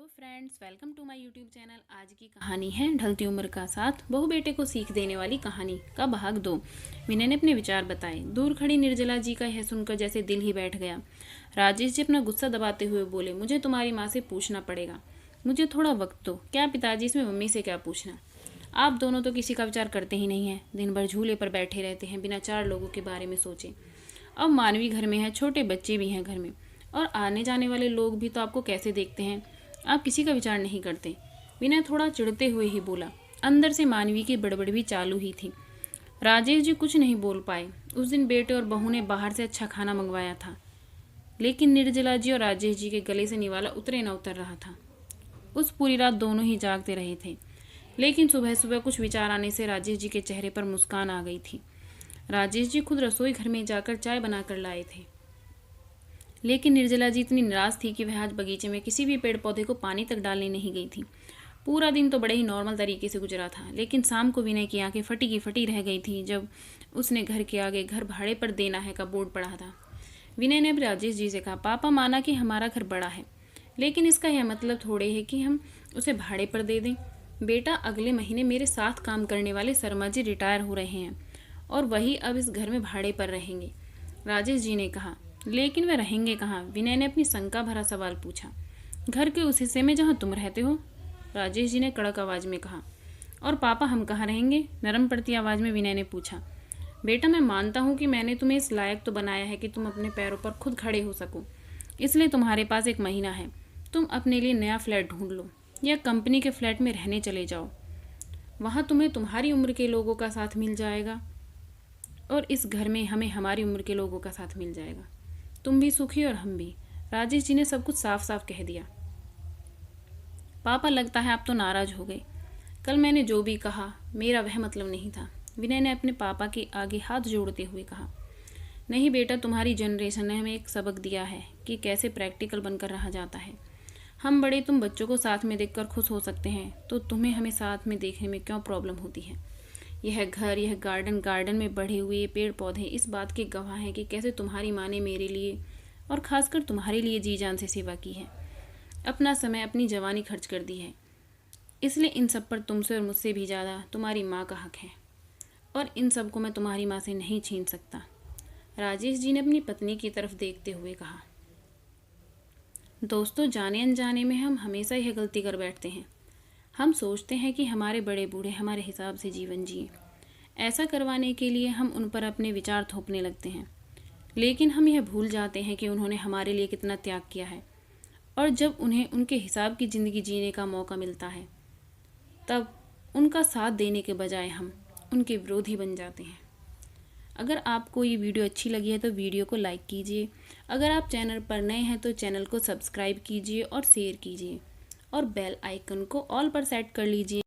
Hello friends, welcome to my YouTube channel. आज की कहानी है ढलती उम्र का साथ, बहू बेटे को सीख देने वाली कहानी का भाग 2। विनय ने अपने विचार बताए। दूर खड़ी निर्जला जी का यह सुनकर जैसे दिल ही बैठ गया। राजेश जी अपना गुस्सा दबाते हुए बोले, मुझे तुम्हारी माँ से पूछना पड़ेगा, मुझे थोड़ा वक्त दो। क्या पिताजी, इसमें मम्मी से क्या पूछना? आप दोनों तो किसी का विचार करते ही नहीं हैं, दिन भर झूले पर बैठे रहते हैं बिना 4 लोगों के बारे में सोचे। अब मानवी घर में है, छोटे बच्चे भी हैं घर में, और आने जाने वाले लोग भी तो आपको कैसे देखते हैं। आप किसी का विचार नहीं करते। विनय थोड़ा चिढ़ते हुए ही बोला। अंदर से मानवी की बड़बड़ भी चालू ही थी। राजेश जी कुछ नहीं बोल पाए। उस दिन बेटे और बहू ने बाहर से अच्छा खाना मंगवाया था, लेकिन निर्जला जी और राजेश जी के गले से निवाला उतरे न उतर रहा था। उस पूरी रात दोनों ही जागते रहे थे, लेकिन सुबह सुबह कुछ विचार आने से राजेश जी के चेहरे पर मुस्कान आ गई थी। राजेश जी खुद रसोई घर में जाकर चाय बनाकर लाए थे, लेकिन निर्जला जी इतनी नाराज थी कि वह आज बगीचे में किसी भी पेड़ पौधे को पानी तक डालने नहीं गई थी। पूरा दिन तो बड़े ही नॉर्मल तरीके से गुजरा था, लेकिन शाम को विनय की आंखें फटी की फटी रह गई थी जब उसने घर के आगे घर भाड़े पर देना है का बोर्ड पढ़ा था। विनय ने अब राजेश जी से कहा, पापा, माना कि हमारा घर बड़ा है, लेकिन इसका यह मतलब थोड़े है कि हम उसे भाड़े पर दे दें। बेटा, अगले महीने मेरे साथ काम करने वाले शर्मा जी रिटायर हो रहे हैं और वही अब इस घर में भाड़े पर रहेंगे, राजेश जी ने कहा। लेकिन वे रहेंगे कहाँ? विनय ने अपनी शंका भरा सवाल पूछा। घर के उस हिस्से में जहाँ तुम रहते हो, राजेश जी ने कड़क आवाज में कहा। और पापा, हम कहाँ रहेंगे? नरम पड़ती आवाज में विनय ने पूछा। बेटा, मैं मानता हूँ कि मैंने तुम्हें इस लायक तो बनाया है कि तुम अपने पैरों पर खुद खड़े हो सको, इसलिए तुम्हारे पास 1 महीना है। तुम अपने लिए नया फ्लैट ढूंढ लो या कंपनी के फ्लैट में रहने चले जाओ। वहाँ तुम्हें तुम्हारी उम्र के लोगों का साथ मिल जाएगा और इस घर में हमें हमारी उम्र के लोगों का साथ मिल जाएगा। तुम भी सुखी और हम भी। राजेश जी ने सब कुछ साफ साफ कह दिया। पापा, लगता है आप तो नाराज हो गए। कल मैंने जो भी कहा मेरा वह मतलब नहीं था, विनय ने अपने पापा के आगे हाथ जोड़ते हुए कहा। नहीं बेटा, तुम्हारी जनरेशन ने हमें एक सबक दिया है कि कैसे प्रैक्टिकल बनकर रहा जाता है। हम बड़े, तुम बच्चों को साथ में देखकर खुश हो सकते हैं, तो तुम्हें हमें साथ में देखने में क्यों प्रॉब्लम होती है? यह घर, यह गार्डन में बढ़े हुए पेड़ पौधे इस बात के गवाह हैं कि कैसे तुम्हारी माँ ने मेरे लिए और खासकर तुम्हारे लिए जी जान से सेवा की है, अपना समय, अपनी जवानी खर्च कर दी है। इसलिए इन सब पर तुमसे और मुझसे भी ज़्यादा तुम्हारी माँ का हक है, और इन सब को मैं तुम्हारी माँ से नहीं छीन सकता, राजेश जी ने अपनी पत्नी की तरफ देखते हुए कहा। दोस्तों, जाने अनजाने में हम हमेशा यह गलती कर बैठते हैं। हम सोचते हैं कि हमारे बड़े बूढ़े हमारे हिसाब से जीवन जिए। ऐसा करवाने के लिए हम उन पर अपने विचार थोपने लगते हैं, लेकिन हम यह भूल जाते हैं कि उन्होंने हमारे लिए कितना त्याग किया है, और जब उन्हें उनके हिसाब की ज़िंदगी जीने का मौका मिलता है, तब उनका साथ देने के बजाय हम उनके विरोधी बन जाते हैं। अगर आपको ये वीडियो अच्छी लगी है तो वीडियो को लाइक कीजिए। अगर आप चैनल पर नए हैं तो चैनल को सब्सक्राइब कीजिए और शेयर कीजिए, और बेल आइकन को ऑल पर सेट कर लीजिए।